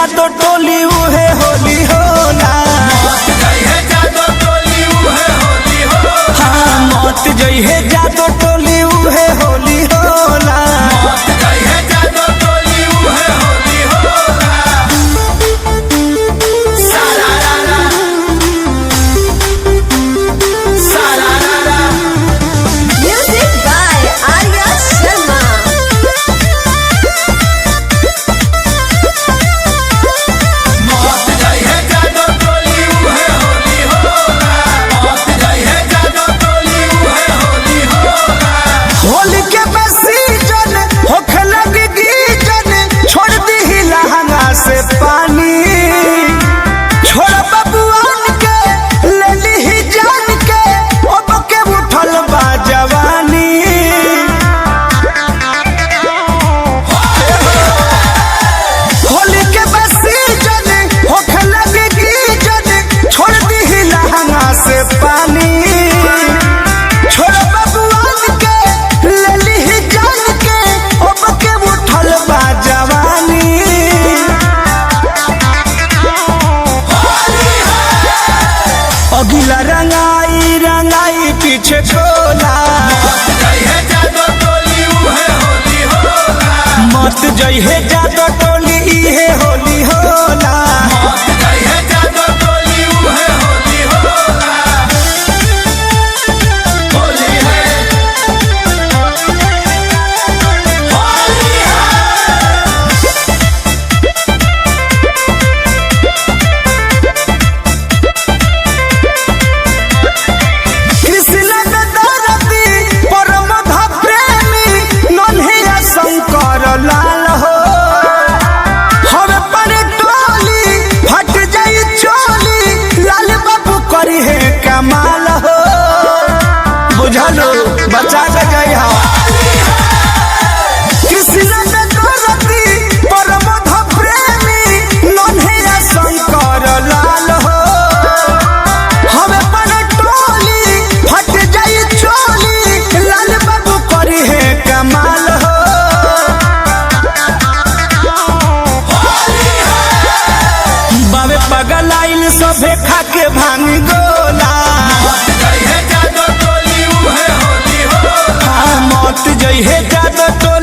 जादो टोली उहे होली होला। हाँ मौत जइहे जादो टोली उहे होली होला। होली के सीजन होखे लगी गीजन, छोड़ दी लहंगा से पानी, छोड़ बबुआन के ले ली जान के, अब के उठल बा जवानी। होली के सीजन होखे लगी गीजन, छोड़ दी लहंगा से पानी, छोड़ बबुआन के अगिला रंगाई रंगाई पीछे छोला। मत जइहे जादो टोली इहे होली होला। लाल हो हवे पर टोली फट जाई चोली, लाल बाबू करी है कमाल हो। बुझलो बचा के गई हा कृष्ण में दौलती परमोध प्रेमी, नन्हे शंकर लाल हो हवे पर टोली फट जाई चोली, लाल बाबू करी है कमाल हो। पगल आइल सभे खाके भांग गोला। हाँ मौत जइहे जादो टोली।